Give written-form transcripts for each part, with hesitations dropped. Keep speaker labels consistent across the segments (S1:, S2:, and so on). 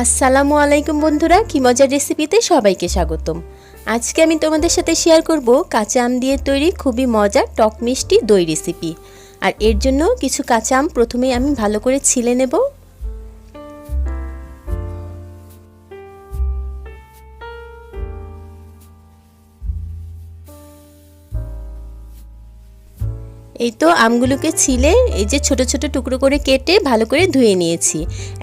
S1: আসসালামু আলাইকুম বন্ধুরা, কি মজার রেসিপিতে সবাইকে স্বাগতম। আজকে আমি তোমাদের সাথে শেয়ার করব কাঁচা আম দিয়ে তৈরি খুবই মজার টক মিষ্টি দই রেসিপি। আর এর জন্য কিছু কাঁচা আম প্রথমেই আমি ভালো করে ছিলে নেব। এই তো আমগুলোকে ছিলে এই যে ছোট ছোট টুকরো করে কেটে ভালো করে ধুয়ে নিয়েছি।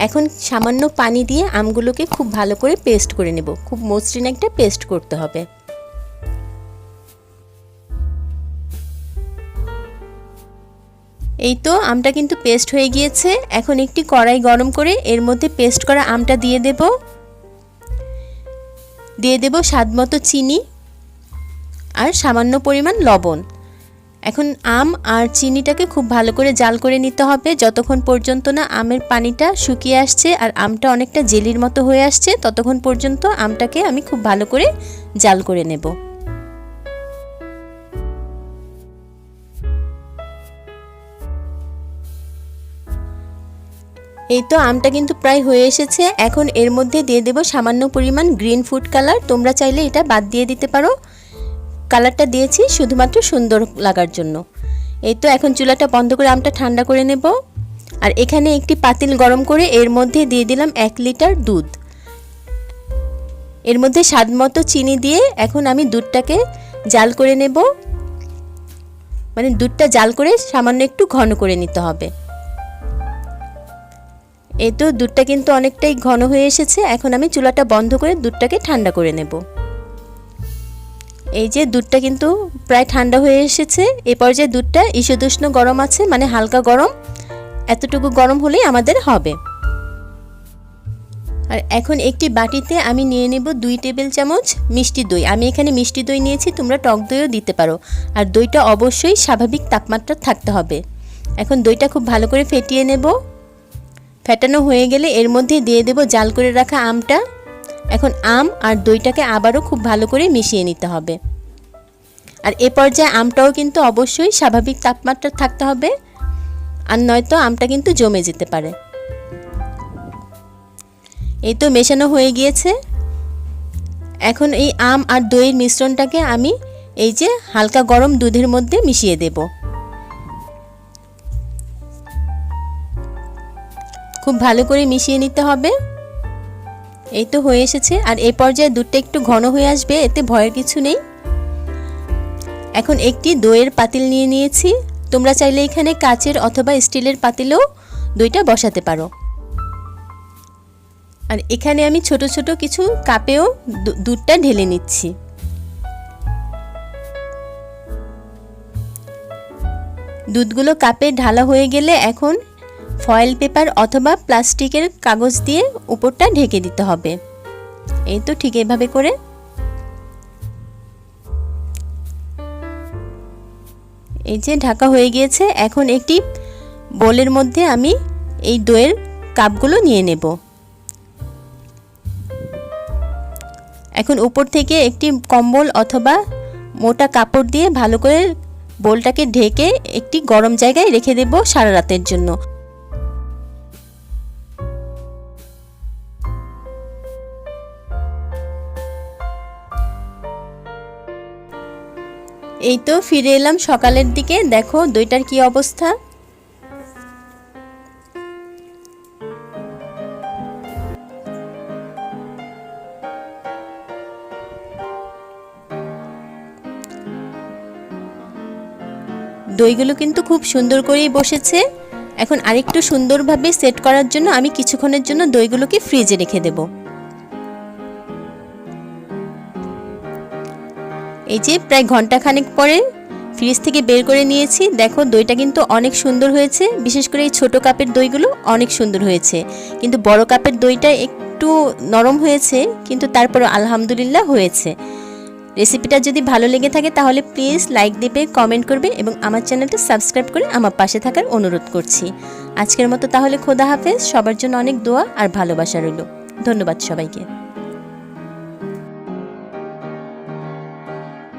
S1: এখন সামান্য পানি দিয়ে আমগুলোকে খুব ভালো করে পেস্ট করে নেব। খুব মসৃণ একটা পেস্ট করতে হবে। এই তো আমটা কিন্তু পেস্ট হয়ে গিয়েছে। এখন একটি কড়াই গরম করে এর মধ্যে পেস্ট করা আমটা দিয়ে দেব স্বাদমতো চিনি আর সামান্য পরিমাণ লবণ। এখন আম আর চিনিটাকে খুব ভালো করে জাল করে নিতে হবে যতক্ষণ পর্যন্ত না আমের পানিটা শুকিয়ে আসছে আর আমটা অনেকটা জেলির মতো হয়ে আসছে, ততক্ষণ পর্যন্ত আমটাকে আমি খুব ভালো করে জাল করে নেব। এই তো আমটা কিন্তু প্রায় হয়ে এসেছে। এখন এর মধ্যে দিয়ে দেব সামান্য পরিমাণ গ্রিন ফুড কালার। তোমরা চাইলে এটা বাদ দিয়ে দিতে পারো, কালারটা দিয়েছি শুধুমাত্র সুন্দর লাগার জন্য। এই তো এখন চুলাটা বন্ধ করে আমটা ঠান্ডা করে নেব। আর এখানে একটি পাতিল গরম করে এর মধ্যে দিয়ে দিলাম 1 লিটার দুধ। এর মধ্যে স্বাদমতো চিনি দিয়ে এখন আমি দুধটাকে জাল করে নেব। মানে দুধটা জাল করে সামান্য একটু ঘন করে নিতে হবে। এই তো দুধটা কিন্তু অনেকটাই ঘন হয়ে এসেছে। এখন আমি চুলাটা বন্ধ করে দুধটাকে ঠান্ডা করে নেব। এই যে দুধটা কিন্তু প্রায় ঠান্ডা হয়ে এসেছে। এই পর্যায়ে দুধটা ঈষদুষ্ণ গরম আছে, মানে হালকা গরম। এতটুকু গরম হলেই আমাদের হবে। আর এখন একটি বাটিতে আমি নিয়ে নেব 2 টেবিল চামচ মিষ্টি দই। আমি এখানে মিষ্টি দই নিয়েছি, তোমরা টক দইও দিতে পারো। আর দইটা অবশ্যই স্বাভাবিক তাপমাত্রা থাকতে হবে। এখন দইটা খুব ভালো করে ফেটিয়ে নেব। ফেটানো হয়ে গেলে এর মধ্যে দিয়ে দেব জাল করে রাখা আমটা। এখন আম আর দইটাকে আবারও খুব ভালো করে মিশিয়ে নিতে হবে। আর এ পর্যায়ে আমটাও কিন্তু অবশ্যই স্বাভাবিক তাপমাত্রা থাকতে হবে, আর নয়তো আমটা কিন্তু জমে যেতে পারে। এই তো মেশানো হয়ে গিয়েছে। এখন এই আম আর দইয়ের মিশ্রণটাকে আমি এই যে হালকা গরম দুধের মধ্যে মিশিয়ে দেব। খুব ভালো করে মিশিয়ে নিতে হবে। এই তো হয়ে এসেছে। আর এই পর্যায়ে দুধটা একটু ঘন হয়ে আসবে, এতে ভয়ের কিছু নেই। এখন একটি দইয়ের পাতিল নিয়ে নিয়েছি। তোমরা চাইলে এখানে কাচের অথবা স্টিলের পাতিলেও দইটা বসাতে পারো। আর এখানে আমি ছোট ছোট কিছু কাপেও দুধটা ঢেলে নিচ্ছি। দুধগুলো কাপে ঢালা হয়ে গেলে এখন ফয়েল পেপার অথবা প্লাস্টিকের কাগজ দিয়ে উপরটা ঢেকে দিতে হবে। এই তো ঠিক এভাবে করে। এই যে ঢাকা হয়ে গিয়েছে। এখন একটি বোলের মধ্যে আমি এই দইয়ের কাপগুলো নিয়ে নেব। এখন উপর থেকে একটি কম্বল অথবা মোটা কাপড় দিয়ে ভালো করে বোলটাকে ঢেকে একটি গরম জায়গায় রেখে দেব সারা রাতের জন্য। এই তো ফিরে এলাম সকালের দিকে। দেখো দইটার কি অবস্থা। দইগুলো কিন্তু খুব সুন্দর করেই বসেছে। এখন আরেকটু সুন্দরভাবে সেট করার জন্য আমি কিছুক্ষণের জন্য দইগুলোকে ফ্রিজে রেখে দেব। এই যে প্রায় ঘন্টাখানেক পরে ফ্রিজ থেকে বের করে নিয়েছি। দেখো দইটা কিন্তু অনেক সুন্দর হয়েছে। বিশেষ করে এই ছোট কাপের দইগুলো অনেক সুন্দর হয়েছে, কিন্তু বড় কাপের দইটা একটু নরম হয়েছে, কিন্তু তারপরে আলহামদুলিল্লাহ হয়েছে। রেসিপিটা যদি ভালো লেগে থাকে তাহলে প্লিজ লাইক দেবে, কমেন্ট করবে এবং আমার চ্যানেলটা সাবস্ক্রাইব করে আমার পাশে থাকার অনুরোধ করছি। আজকের মতো তাহলে খোদা হাফেজ। সবার জন্য অনেক দোয়া আর ভালোবাসা রইল। ধন্যবাদ সবাইকে।